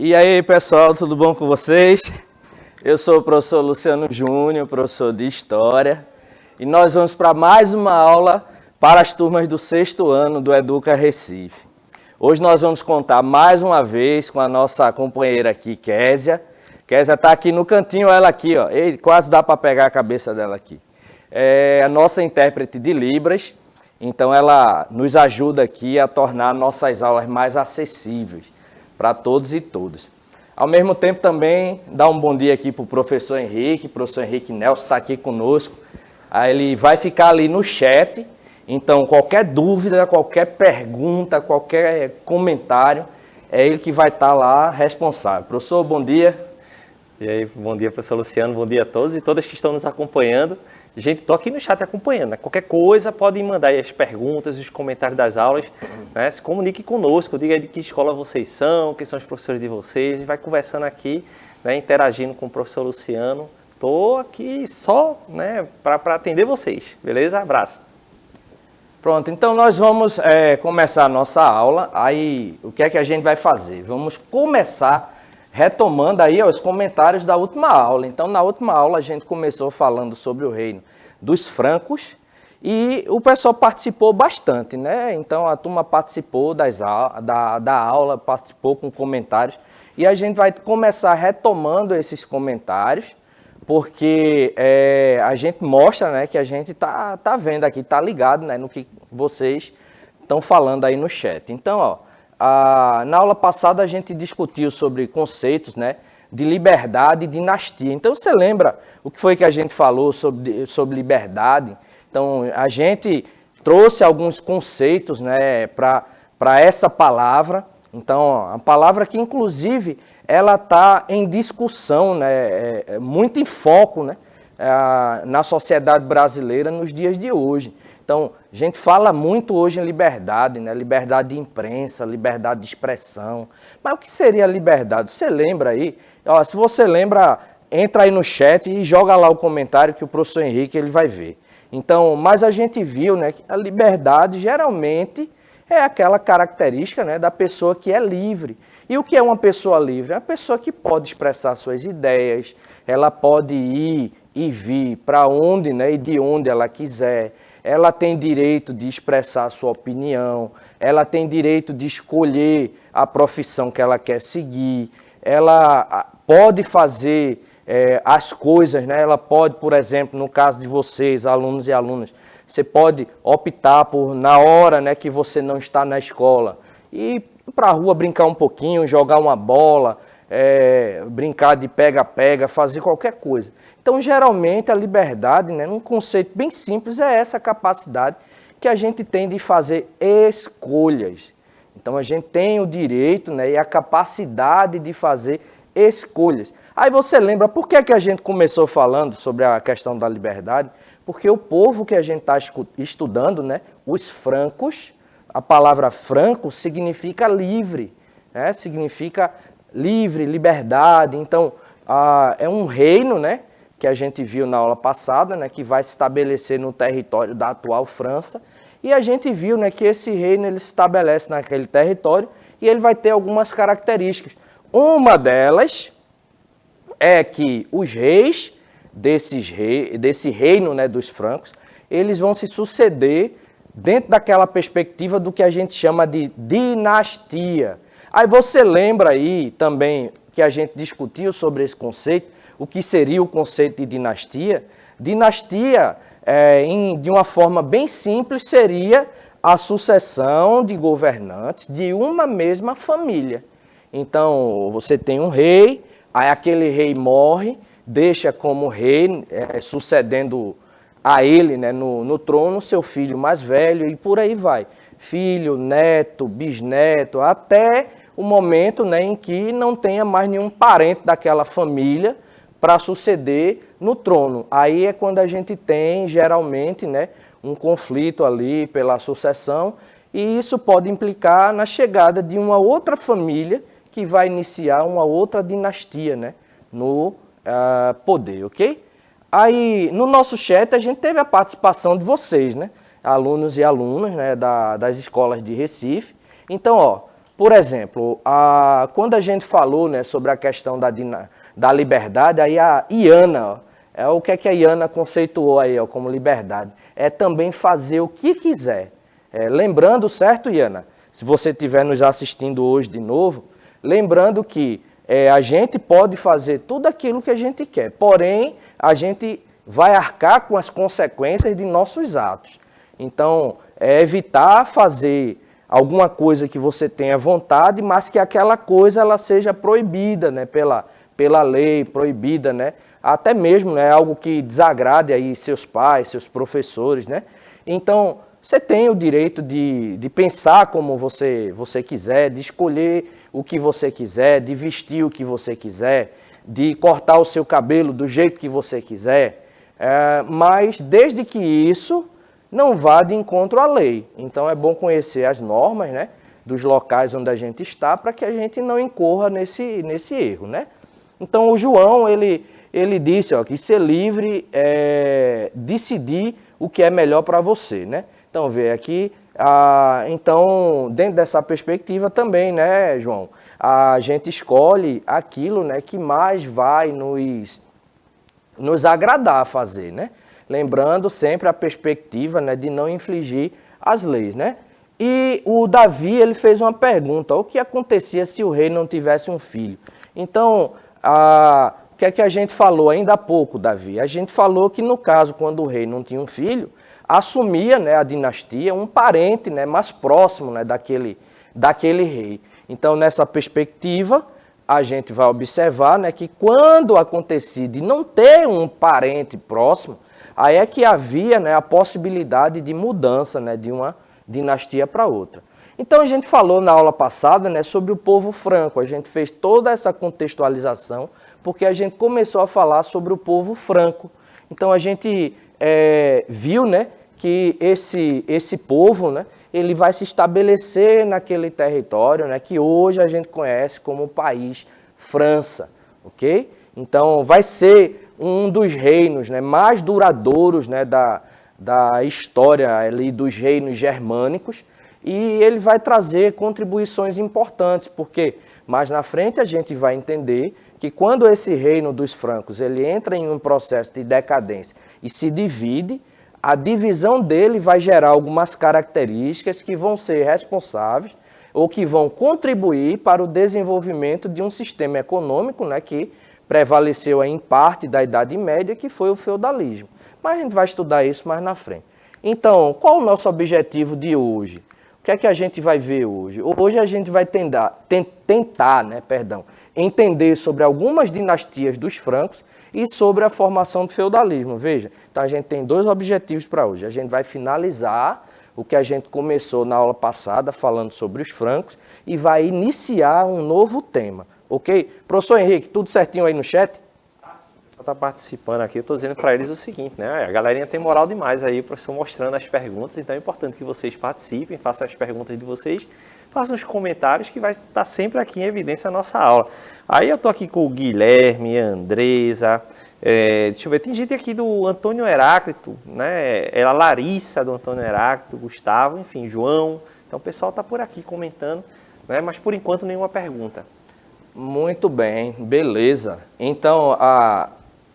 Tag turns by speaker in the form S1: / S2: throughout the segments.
S1: E aí, pessoal, tudo bom com vocês? Eu sou o professor Luciano Júnior, professor de História, e nós vamos para mais uma aula para as turmas do 6º ano do Educa Recife. Hoje nós vamos contar mais uma vez com a nossa companheira aqui, Késia. Késia está aqui no cantinho, ela aqui, ó, quase dá para pegar a cabeça dela aqui. É a nossa intérprete de Libras, então ela nos ajuda aqui a tornar nossas aulas mais acessíveis para todos e todas. Ao mesmo tempo também, dá um bom dia aqui para o professor Henrique Nelson está aqui conosco. Aí ele vai ficar ali no chat, então qualquer dúvida, qualquer pergunta, qualquer comentário, é ele que vai estar lá responsável. Professor, bom dia.
S2: E aí, bom dia, professor Luciano, bom dia a todos e todas que estão nos acompanhando. Gente, estou aqui no chat acompanhando, né? Qualquer coisa podem mandar aí as perguntas, os comentários das aulas, né? Se comunique conosco, diga aí de que escola vocês são, quem são os professores de vocês, a gente vai conversando aqui, né? Interagindo com o professor Luciano. Estou aqui só, né, para atender vocês, beleza? Abraço.
S1: Pronto, então nós vamos começar a nossa aula. Aí, o que é que a gente vai fazer? Vamos começar retomando aí os comentários da última aula. Então, na última aula, a gente começou falando sobre o reino dos francos e o pessoal participou bastante, né? Então, a turma participou da aula, participou com comentários e a gente vai começar retomando esses comentários, porque a gente mostra, né, que a gente tá vendo aqui, tá ligado, né, no que vocês estão falando aí no chat. Então, ó, na aula passada a gente discutiu sobre conceitos, né, de liberdade e dinastia. Então você lembra o que foi que a gente falou sobre liberdade? Então a gente trouxe alguns conceitos, né, para essa palavra. Então a palavra que inclusive ela está em discussão, né, muito em foco, né, na sociedade brasileira nos dias de hoje. Então, a gente fala muito hoje em liberdade, né? Liberdade de imprensa, liberdade de expressão. Mas o que seria liberdade? Você lembra aí? Ó, se você lembra, entra aí no chat e joga lá o comentário que o professor Henrique ele vai ver. Então, mas a gente viu, né, que a liberdade geralmente é aquela característica, né, da pessoa que é livre. E o que é uma pessoa livre? É a pessoa que pode expressar suas ideias, ela pode ir e vir para onde, né, e de onde ela quiser. Ela tem direito de expressar a sua opinião, ela tem direito de escolher a profissão que ela quer seguir, ela pode fazer as coisas, né? Ela pode, por exemplo, no caso de vocês, alunos e alunas, você pode optar por, na hora, né, que você não está na escola, ir para a rua brincar um pouquinho, jogar uma bola, brincar de pega-pega, fazer qualquer coisa. Então, geralmente, a liberdade, né, num conceito bem simples, é essa capacidade que a gente tem de fazer escolhas. Então, a gente tem o direito, né, e a capacidade de fazer escolhas. Aí você lembra por que a gente começou falando sobre a questão da liberdade? Porque o povo que a gente está estudando, né, os francos, a palavra franco significa livre, né, significa livre, liberdade. Então, é um reino, né, que a gente viu na aula passada, né, que vai se estabelecer no território da atual França, e a gente viu, né, que esse reino ele se estabelece naquele território e ele vai ter algumas características. Uma delas é que os reis desse reino, né, dos francos, eles vão se suceder dentro daquela perspectiva do que a gente chama de dinastia. Aí você lembra aí também que a gente discutiu sobre esse conceito, o que seria o conceito de dinastia? Dinastia, de uma forma bem simples, seria a sucessão de governantes de uma mesma família. Então, você tem um rei, aí aquele rei morre, deixa como rei, sucedendo a ele, né, no trono, seu filho mais velho, e por aí vai. Filho, neto, bisneto, até o momento, né, em que não tenha mais nenhum parente daquela família para suceder no trono. Aí é quando a gente tem, geralmente, né, um conflito ali pela sucessão, e isso pode implicar na chegada de uma outra família que vai iniciar uma outra dinastia, né, no poder, ok? Aí, no nosso chat, a gente teve a participação de vocês, né, alunos e alunas, né, das escolas de Recife. Então, ó, Por exemplo, quando a gente falou, né, sobre a questão da liberdade, aí a Iana, o que a Iana conceituou aí como liberdade? É também fazer o que quiser. Lembrando, certo, Iana? Se você estiver nos assistindo hoje de novo, lembrando que a gente pode fazer tudo aquilo que a gente quer, porém, a gente vai arcar com as consequências de nossos atos. Então, evitar fazer alguma coisa que você tenha vontade, mas que aquela coisa ela seja proibida, né, pela lei, proibida, né, até mesmo, né, algo que desagrade aí seus pais, seus professores, né. Então, você tem o direito de pensar como você quiser, de escolher o que você quiser, de vestir o que você quiser, de cortar o seu cabelo do jeito que você quiser, mas desde que isso não vá de encontro à lei. Então é bom conhecer as normas, né, dos locais onde a gente está, para que a gente não incorra nesse erro, né. Então o João, ele disse que ser livre é decidir o que é melhor para você, né. Então, vê aqui, então, dentro dessa perspectiva também, né, João, a gente escolhe aquilo, né, que mais vai nos agradar a fazer, né? Lembrando sempre a perspectiva, né, de não infligir as leis, né? E o Davi, ele fez uma pergunta, o que acontecia se o rei não tivesse um filho? Então, o que é que a gente falou ainda há pouco, Davi? A gente falou que no caso, quando o rei não tinha um filho, assumia, né, a dinastia um parente, né, mais próximo, né, daquele rei. Então, nessa perspectiva, a gente vai observar, né, que quando acontecia de não ter um parente próximo, aí é que havia, né, a possibilidade de mudança, né, de uma dinastia para outra. Então a gente falou na aula passada, né, sobre o povo franco, a gente fez toda essa contextualização porque a gente começou a falar sobre o povo franco. Então a gente viu, né, que esse povo, né, ele vai se estabelecer naquele território, né, que hoje a gente conhece como o país França, ok? Então vai ser um dos reinos, né, mais duradouros, né, da história ali dos reinos germânicos, e ele vai trazer contribuições importantes, porque mais na frente a gente vai entender que quando esse reino dos francos ele entra em um processo de decadência e se divide, a divisão dele vai gerar algumas características que vão ser responsáveis ou que vão contribuir para o desenvolvimento de um sistema econômico, né, que prevaleceu aí em parte da Idade Média, que foi o feudalismo. Mas a gente vai estudar isso mais na frente. Então, qual o nosso objetivo de hoje? O que é que a gente vai ver hoje? Hoje a gente vai tentar entender sobre algumas dinastias dos francos e sobre a formação do feudalismo. Veja, então a gente tem dois objetivos para hoje. A gente vai finalizar o que a gente começou na aula passada falando sobre os francos e vai iniciar um novo tema, ok? Professor Henrique, tudo certinho aí no chat?
S2: Está participando aqui, eu estou dizendo para eles o seguinte, né? A galerinha tem moral demais aí, o professor mostrando as perguntas, então é importante que vocês participem, façam as perguntas de vocês, façam os comentários que vai estar sempre aqui em evidência a nossa aula. Aí eu estou aqui com o Guilherme, a Andresa, deixa eu ver, tem gente aqui do Antônio Heráclito, né? A Larissa do Antônio Heráclito, Gustavo, enfim, João, então o pessoal está por aqui comentando, né? Mas por enquanto nenhuma pergunta.
S1: Muito bem, beleza. Então,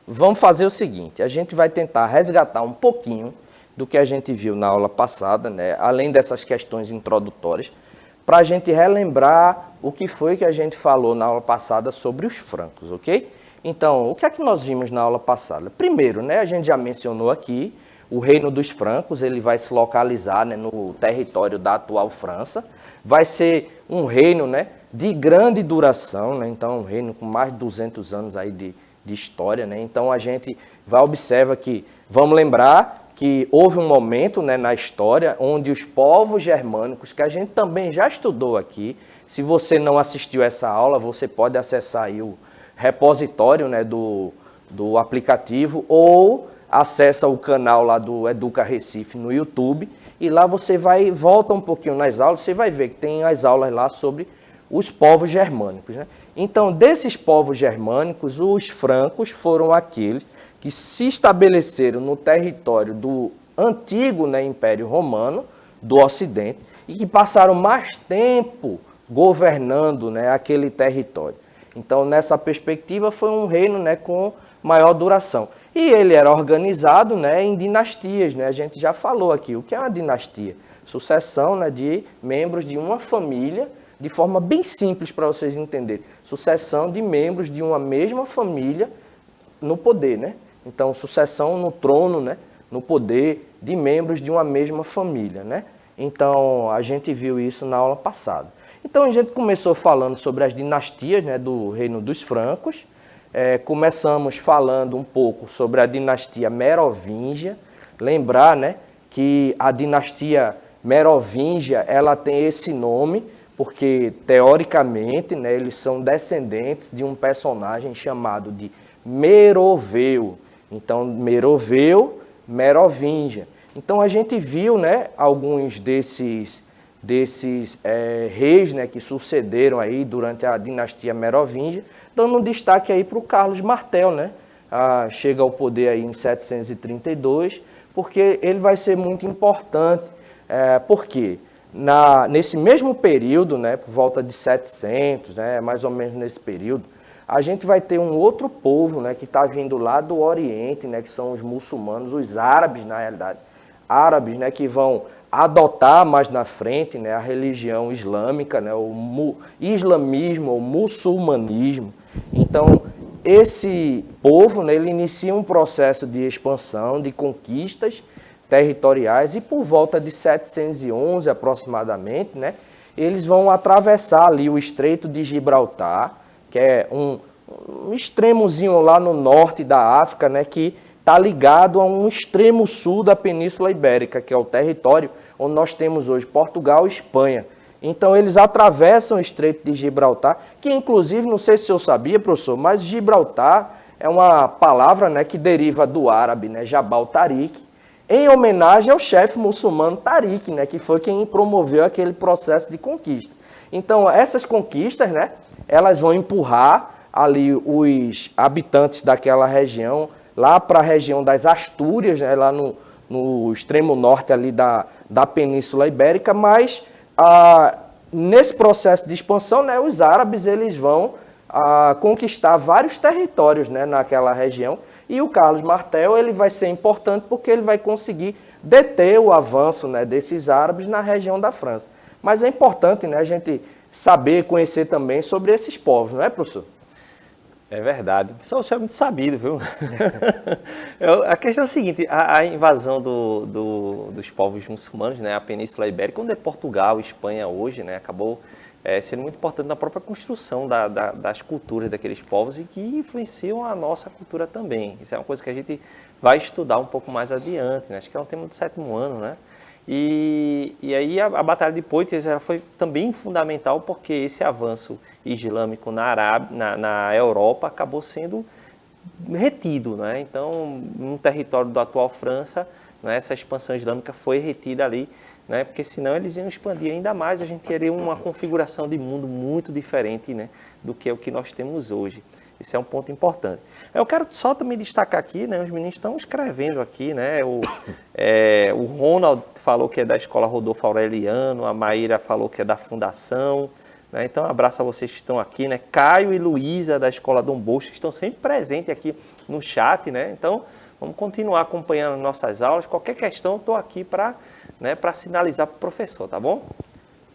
S1: vamos fazer o seguinte, a gente vai tentar resgatar um pouquinho do que a gente viu na aula passada, né? Além dessas questões introdutórias, para a gente relembrar o que foi que a gente falou na aula passada sobre os francos, ok? Então, o que é que nós vimos na aula passada? Primeiro, né, a gente já mencionou aqui, o reino dos francos, ele vai se localizar, né, no território da atual França, vai ser um reino, né, de grande duração, né? Então um reino com mais de 200 anos aí de história, né? Então a gente vai observar que, vamos lembrar que houve um momento, né, na história onde os povos germânicos, que a gente também já estudou aqui, se você não assistiu essa aula, você pode acessar aí o repositório, né, do aplicativo ou acessa o canal lá do Educa Recife no YouTube e lá você volta um pouquinho nas aulas, você vai ver que tem as aulas lá sobre os povos germânicos, né? Então, desses povos germânicos, os francos foram aqueles que se estabeleceram no território do antigo, né, Império Romano, do Ocidente, e que passaram mais tempo governando, né, aquele território. Então, nessa perspectiva, foi um reino, né, com maior duração. E ele era organizado, né, em dinastias, né? A gente já falou aqui. O que é uma dinastia? Sucessão, né, de membros de uma família, de forma bem simples para vocês entenderem. Sucessão de membros de uma mesma família no poder, né? Então, sucessão no trono, né, no poder de membros de uma mesma família, né? Então, a gente viu isso na aula passada. Então, a gente começou falando sobre as dinastias, né, do Reino dos Francos. Começamos falando um pouco sobre a dinastia Merovingia. Lembrar, né, que a dinastia Merovingia ela tem esse nome porque, teoricamente, né, eles são descendentes de um personagem chamado de Meroveu. Então, Meroveu, Merovingia. Então, a gente viu, né, alguns desses reis, né, que sucederam aí durante a dinastia Merovingia, dando um destaque aí para o Carlos Martel, né? Chega ao poder aí em 732, porque ele vai ser muito importante. Porque nesse mesmo período, né, por volta de 700, né, mais ou menos nesse período, a gente vai ter um outro povo, né, que está vindo lá do Oriente, né, que são os muçulmanos, os árabes, na realidade. Árabes, né, que vão adotar mais na frente, né, a religião islâmica, né, o islamismo, o muçulmanismo. Então, esse povo, né, ele inicia um processo de expansão, de conquistas territoriais, e por volta de 711 aproximadamente, né, eles vão atravessar ali o Estreito de Gibraltar, que é um extremozinho lá no norte da África, né, que está ligado a um extremo sul da Península Ibérica, que é o território onde nós temos hoje Portugal e Espanha. Então, eles atravessam o Estreito de Gibraltar, que inclusive, não sei se eu sabia, professor, mas Gibraltar é uma palavra, né, que deriva do árabe, né, Jabal Tariq, em homenagem ao chefe muçulmano Tariq, né, que foi quem promoveu aquele processo de conquista. Então, essas conquistas, né, elas vão empurrar ali os habitantes daquela região lá para a região das Astúrias, né, lá no extremo norte ali da Península Ibérica, mas nesse processo de expansão, né, os árabes eles vão conquistar vários territórios, né, naquela região, e o Carlos Martel ele vai ser importante porque ele vai conseguir deter o avanço, né, desses árabes na região da França. Mas é importante, né, a gente saber, conhecer também sobre esses povos, não é, professor?
S2: É verdade. O senhor é muito sabido, viu? A questão é a seguinte, a invasão dos povos muçulmanos, né, a Península Ibérica, onde é Portugal, Espanha hoje, né, acabou sendo muito importante na própria construção das culturas daqueles povos e que influenciam a nossa cultura também. Isso é uma coisa que a gente vai estudar um pouco mais adiante, né? Acho que é um tema do 7º ano, né? E aí a Batalha de Poitiers ela foi também fundamental porque esse avanço islâmico na Europa acabou sendo retido, né? Então, no território da atual França, né, essa expansão islâmica foi retida ali, né, porque senão eles iam expandir ainda mais, a gente teria uma configuração de mundo muito diferente, né, do que é o que nós temos hoje. Esse é um ponto importante. Eu quero só também destacar aqui, né, os meninos estão escrevendo aqui, né, o Ronald falou que é da Escola Rodolfo Aureliano, a Maíra falou que é da Fundação, né, então um abraço a vocês que estão aqui, né, Caio e Luísa da Escola Dom Bosco, que estão sempre presentes aqui no chat, né, então vamos continuar acompanhando nossas aulas, qualquer questão eu estou aqui para sinalizar para o professor, tá bom?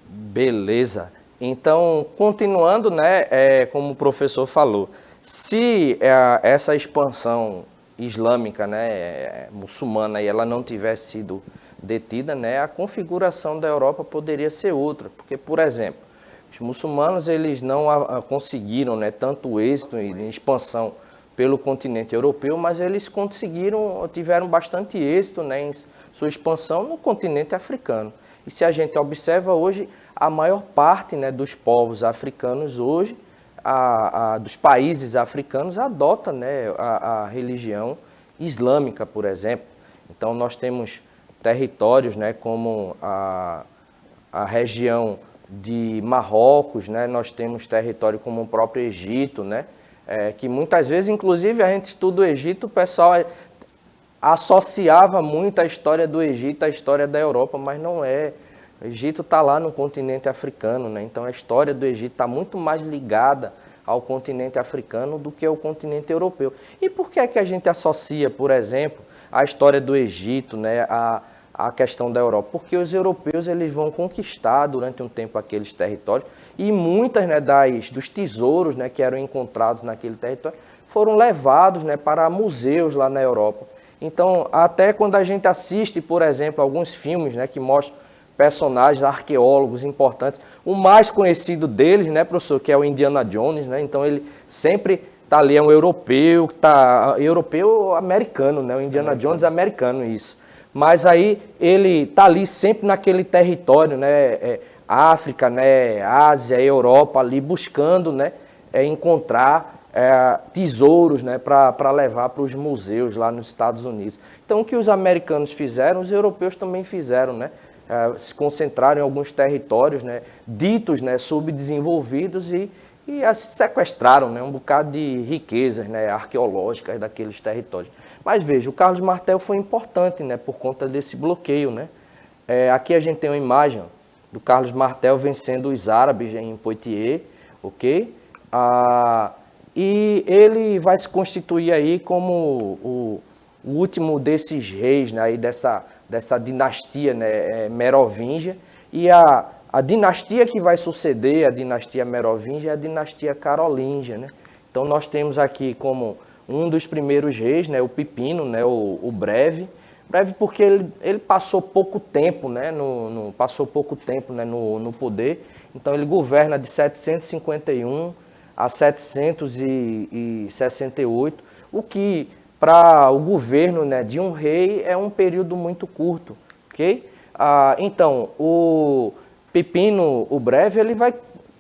S1: Beleza. Então, continuando, né, como o professor falou, se essa expansão islâmica, né, muçulmana, ela não tivesse sido detida, né, a configuração da Europa poderia ser outra, porque, por exemplo, os muçulmanos eles não conseguiram, né, tanto êxito em expansão pelo continente europeu, mas eles tiveram bastante êxito, né, em sua expansão no continente africano. E se a gente observa hoje, a maior parte, né, dos povos africanos hoje, dos países africanos, adota, né, a religião islâmica, por exemplo. Então, nós temos territórios, né, como a região de Marrocos, né, nós temos território como o próprio Egito, né, que muitas vezes, inclusive, a gente estuda o Egito, o pessoal associava muito a história do Egito à história da Europa, mas não é. O Egito está lá no continente africano, né? Então a história do Egito está muito mais ligada ao continente africano do que ao continente europeu. E por que é que a gente associa, por exemplo, a história do Egito, né, a questão da Europa? Porque os europeus eles vão conquistar durante um tempo aqueles territórios e muitas, né, dos tesouros, né, que eram encontrados naquele território foram levados, né, para museus lá na Europa. Então, até quando a gente assiste, por exemplo, alguns filmes, né, que mostram personagens, arqueólogos importantes, o mais conhecido deles, né, professor, que é o Indiana Jones, né? Então ele sempre está ali, é um europeu, europeu americano, né? O Indiana Jones é americano, isso. Mas aí ele está ali sempre naquele território, né? África, né? Ásia, Europa, ali buscando, né? Encontrar tesouros, né? Para levar para os museus lá nos Estados Unidos. Então o que os americanos fizeram, os europeus também fizeram, né? Se concentraram em alguns territórios, né? Ditos, né? Subdesenvolvidos e sequestraram, né? Um bocado de riquezas, né? Arqueológicas daqueles territórios. Mas veja, o Carlos Martel foi importante, né? Por conta desse bloqueio, né? Aqui a gente tem uma imagem do Carlos Martel vencendo os árabes em Poitiers, ok? E ele vai se constituir aí como o último desses reis, né? Aí dessa dinastia, né? Merovingia. E a dinastia que vai suceder a dinastia Merovingia é a dinastia Carolíngia, né? Então nós temos aqui como um dos primeiros reis, né, o Pipino, né, o Breve porque ele passou pouco tempo, né, no poder. Então ele governa de 751 a 768, o que para o governo, né, de um rei é um período muito curto, ok? Então o Pipino, o Breve, ele vai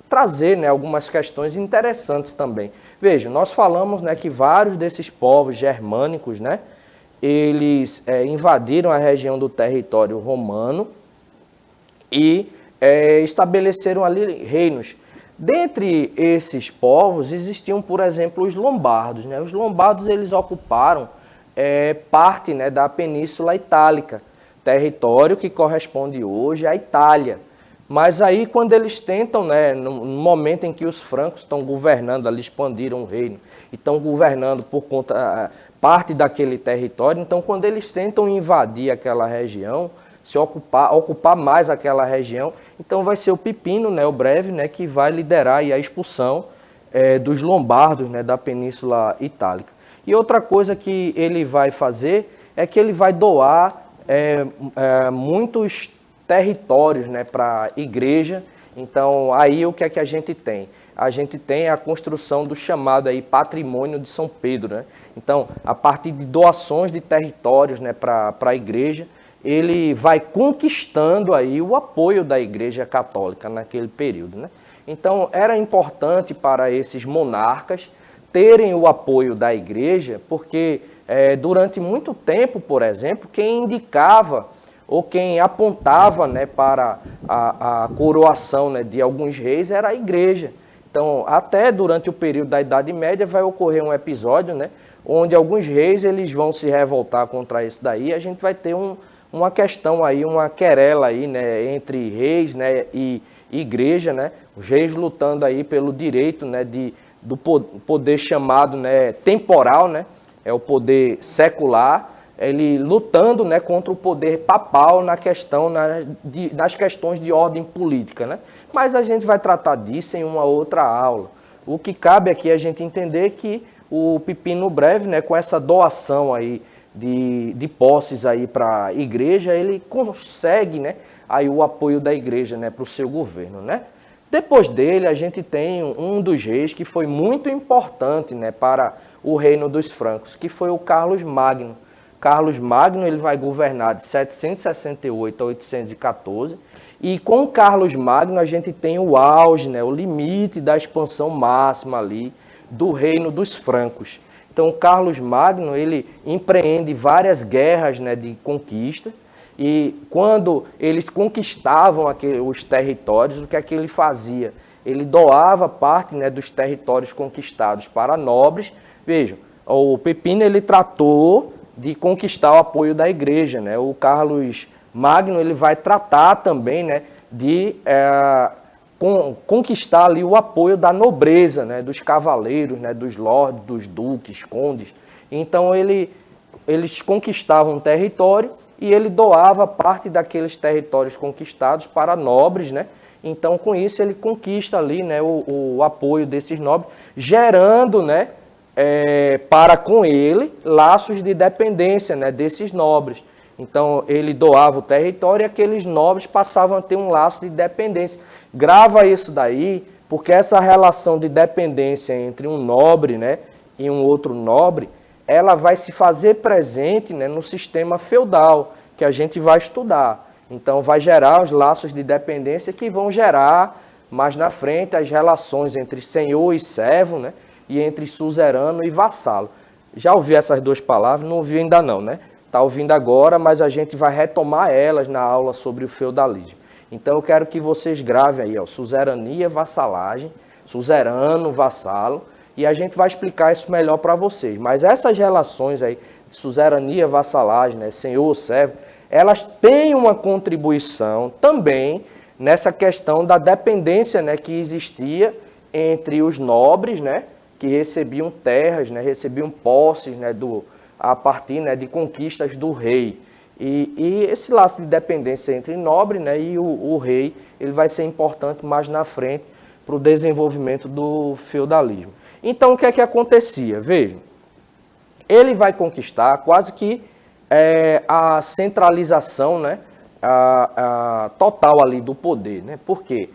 S1: trazer, né, algumas questões interessantes também. Veja, nós falamos, né, que vários desses povos germânicos, né, eles invadiram a região do território romano e estabeleceram ali reinos. Dentre esses povos existiam, por exemplo, os lombardos, né? Os lombardos eles ocuparam parte, né, da Península Itálica, território que corresponde hoje à Itália. Mas aí, quando eles tentam, né, no momento em que os francos estão governando, ali expandiram o reino, e estão governando por conta, parte daquele território, então quando eles tentam invadir aquela região, se ocupar mais aquela região, então vai ser o Pipino, né, o Breve, né, que vai liderar aí a expulsão dos lombardos, né, da Península Itálica. E outra coisa que ele vai fazer é que ele vai doar muitos territórios, né, para a igreja. Então aí o que é que a gente tem? A gente tem a construção do chamado aí patrimônio de São Pedro, né? Então a partir de doações de territórios, né, para a igreja, ele vai conquistando aí o apoio da Igreja Católica naquele período, né? Então era importante para esses monarcas terem o apoio da igreja, porque durante muito tempo, por exemplo, quem indicava ou quem apontava, né, para a coroação, né, de alguns reis era a igreja. Então, até durante o período da Idade Média vai ocorrer um episódio, né, onde alguns reis eles vão se revoltar contra isso daí, e a gente vai ter uma questão aí, uma querela aí, né, entre reis, né, e igreja, né, os reis lutando aí pelo direito, né, do poder chamado, né, temporal, né, é o poder secular, ele lutando, né, contra o poder papal nas questões de ordem política, né? Mas a gente vai tratar disso em uma outra aula. O que cabe aqui é a gente entender que o Pipino Breve, né, com essa doação aí de posses aí para a igreja, ele consegue, né, aí o apoio da igreja, né, para o seu governo, né? Depois dele, a gente tem um dos reis que foi muito importante, né, para o reino dos francos, que foi o Carlos Magno. Carlos Magno ele vai governar de 768 a 814, e com Carlos Magno a gente tem o auge, né, o limite da expansão máxima ali do reino dos francos. Então Carlos Magno ele empreende várias guerras, né, de conquista, e quando eles conquistavam os territórios, o que é que ele fazia? Ele doava parte, né, dos territórios conquistados para nobres. Vejam, o Pipino ele tratou de conquistar o apoio da igreja, né? O Carlos Magno ele vai tratar também, né, de conquistar ali o apoio da nobreza, né, dos cavaleiros, né, dos lordes, dos duques, condes. Então eles conquistavam um território e ele doava parte daqueles territórios conquistados para nobres, né? Então com isso ele conquista ali, né, o apoio desses nobres, gerando, né, para com ele laços de dependência, né, desses nobres. Então ele doava o território e aqueles nobres passavam a ter um laço de dependência. Grava isso daí, porque essa relação de dependência entre um nobre, né, e um outro nobre, ela vai se fazer presente, né, no sistema feudal, que a gente vai estudar. Então vai gerar os laços de dependência que vão gerar mais na frente as relações entre senhor e servo, né, e entre suzerano e vassalo. Já ouvi essas duas palavras? Não ouvi ainda não, né? Está ouvindo agora, mas a gente vai retomar elas na aula sobre o feudalismo. Então eu quero que vocês gravem aí, ó, suzerania, vassalagem, suzerano, vassalo, e a gente vai explicar isso melhor para vocês. Mas essas relações aí, suzerania, vassalagem, né, senhor, servo, elas têm uma contribuição também nessa questão da dependência, né, que existia entre os nobres, né, que recebiam terras, né, recebiam posses, né, a partir, né, de conquistas do rei. E esse laço de dependência entre nobre, né, e o rei, ele vai ser importante mais na frente para o desenvolvimento do feudalismo. Então, o que é que acontecia? Vejam, ele vai conquistar quase que a centralização, né, total ali do poder, né? Por quê?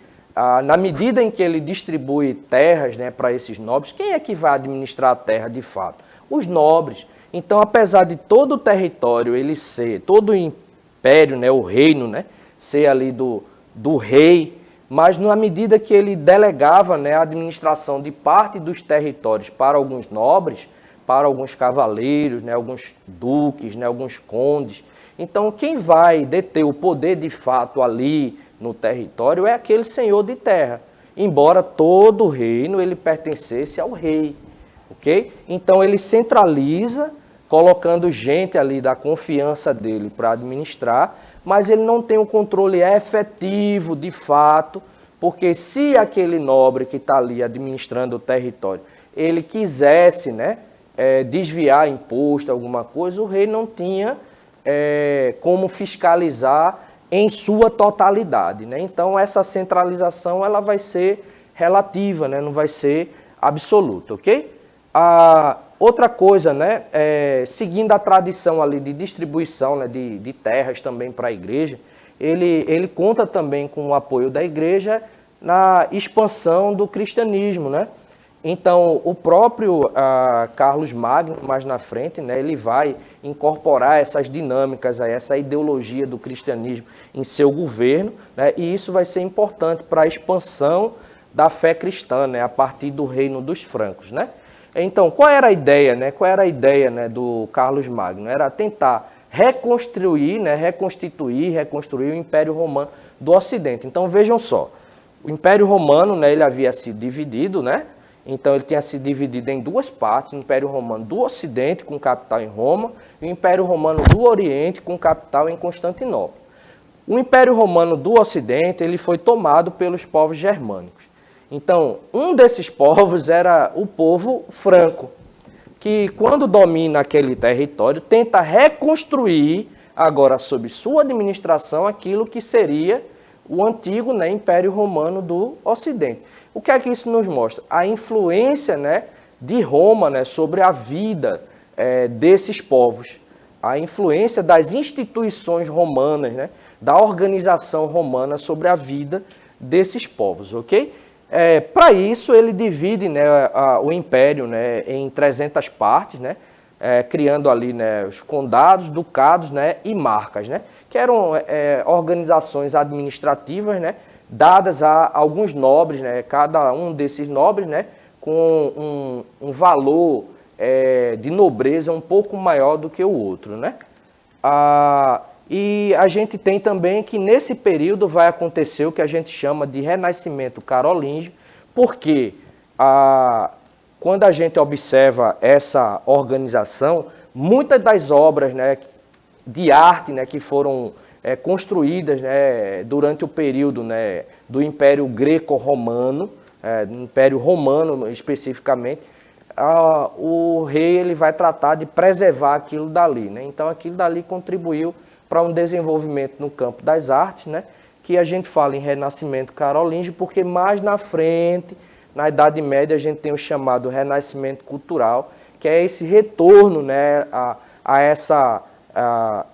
S1: Na medida em que ele distribui terras, né, para esses nobres, quem é que vai administrar a terra de fato? Os nobres. Então, apesar de todo o território ele ser, todo o império, né, o reino, né, ser ali do rei, mas na medida que ele delegava, né, a administração de parte dos territórios para alguns nobres, para alguns cavaleiros, né, alguns duques, né, alguns condes, então quem vai deter o poder de fato ali no território é aquele senhor de terra, embora todo o reino ele pertencesse ao rei, ok? Então ele centraliza, colocando gente ali da confiança dele para administrar, mas ele não tem o controle efetivo, de fato, porque se aquele nobre que está ali administrando o território, ele quisesse, né, desviar imposto, alguma coisa, o rei não tinha como fiscalizar em sua totalidade, né? Então essa centralização ela vai ser relativa, né? Não vai ser absoluta, ok? Outra coisa, né, seguindo a tradição ali de distribuição, né, de terras também para a igreja, ele conta também com o apoio da igreja na expansão do cristianismo, né? Então, o próprio Carlos Magno, mais na frente, né, ele vai incorporar essas dinâmicas, essa ideologia do cristianismo em seu governo, né, e isso vai ser importante para a expansão da fé cristã, né, a partir do reino dos francos, né? Então, qual era a ideia, né? Qual era a ideia, né, do Carlos Magno? Era tentar reconstruir, né, reconstruir o Império Romano do Ocidente. Então, vejam só, o Império Romano, né, ele havia sido dividido, né? Então, ele tinha sido dividido em duas partes, o Império Romano do Ocidente, com capital em Roma, e o Império Romano do Oriente, com capital em Constantinopla. O Império Romano do Ocidente, ele foi tomado pelos povos germânicos. Então, um desses povos era o povo franco, que quando domina aquele território, tenta reconstruir, agora sob sua administração, aquilo que seria o antigo, né, Império Romano do Ocidente. O que é que isso nos mostra? A influência, né, de Roma, né, sobre a vida desses povos. A influência das instituições romanas, né, da organização romana sobre a vida desses povos, ok? Para isso, ele divide, né, o império, né, em 300 partes, né, criando ali, né, os condados, ducados, né, e marcas, né, que eram organizações administrativas, né, dadas a alguns nobres, né, cada um desses nobres, né, com um valor de nobreza um pouco maior do que o outro, né? E a gente tem também que nesse período vai acontecer o que a gente chama de renascimento carolíngio, porque quando a gente observa essa organização, muitas das obras, né, de arte, né, que foram construídas, né, durante o período, né, do Império Greco-Romano, do Império Romano especificamente, o rei ele vai tratar de preservar aquilo dali, né? Então aquilo dali contribuiu para um desenvolvimento no campo das artes, né? Que a gente fala em Renascimento carolíngio, porque mais na frente, na Idade Média, a gente tem o chamado Renascimento cultural, que é esse retorno, né,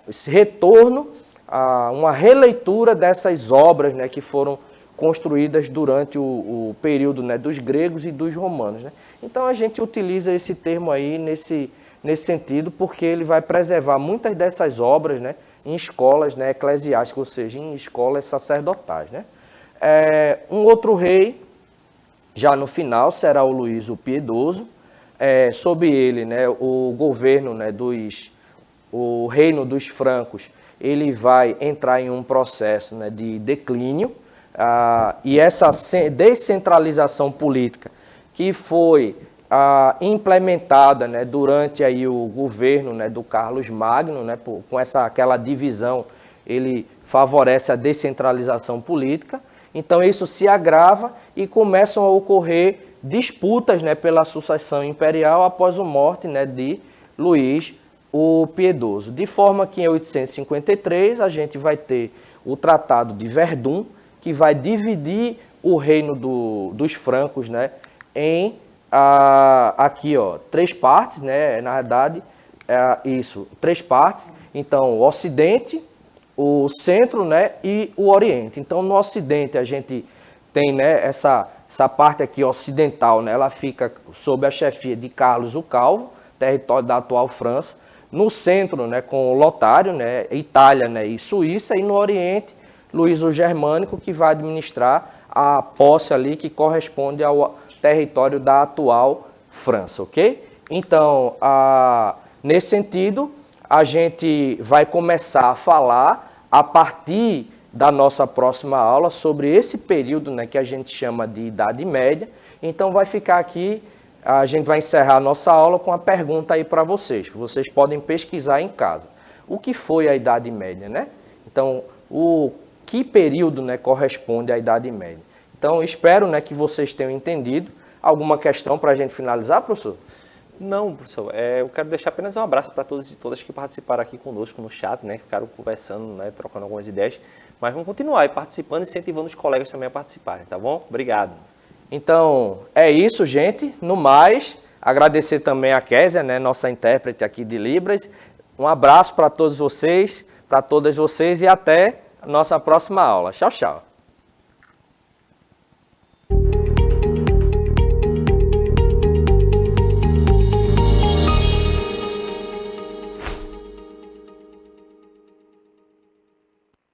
S1: esse retorno a uma releitura dessas obras, né, que foram construídas durante o período, né, dos gregos e dos romanos, né? Então a gente utiliza esse termo aí nesse sentido, porque ele vai preservar muitas dessas obras, né, em escolas, né, eclesiásticas, ou seja, em escolas sacerdotais, né? Um outro rei, já no final, será o Luís o Piedoso. Sob ele, né, o governo, né, o reino dos francos, ele vai entrar em um processo, né, de declínio, e essa descentralização política que foi implementada, né, durante aí o governo, né, do Carlos Magno, né, com aquela divisão, ele favorece a descentralização política. Então isso se agrava e começam a ocorrer disputas, né, pela sucessão imperial após a morte, né, de Luís o Piedoso. De forma que em 853 a gente vai ter o Tratado de Verdun, que vai dividir o reino dos francos, né, em aqui, ó, 3 partes, né, na verdade, 3 partes. Então, o Ocidente, o Centro, né, e o Oriente. Então, no Ocidente a gente tem, né, essa parte aqui ocidental, né, ela fica sob a chefia de Carlos o Calvo, território da atual França. No Centro, né, com Lotário, né, Itália, né, e Suíça. E no Oriente, Luís o Germânico, que vai administrar a posse ali que corresponde ao território da atual França, ok? Então, nesse sentido, a gente vai começar a falar a partir da nossa próxima aula sobre esse período, né, que a gente chama de Idade Média. Então, vai ficar aqui, a gente vai encerrar a nossa aula com a pergunta aí para vocês, que vocês podem pesquisar em casa. O que foi a Idade Média, né? Então, que período, né, corresponde à Idade Média? Então, espero, né, que vocês tenham entendido. Alguma questão para a gente finalizar, professor?
S2: Não, professor. Eu quero deixar apenas um abraço para todos e todas que participaram aqui conosco no chat, né? Ficaram conversando, né? Trocando algumas ideias. Mas vamos continuar aí participando e incentivando os colegas também a participarem, tá bom? Obrigado.
S1: Então, é isso, gente. No mais, agradecer também a Késia, né? Nossa intérprete aqui de Libras. Um abraço para todos vocês, para todas vocês e até a nossa próxima aula. Tchau, tchau.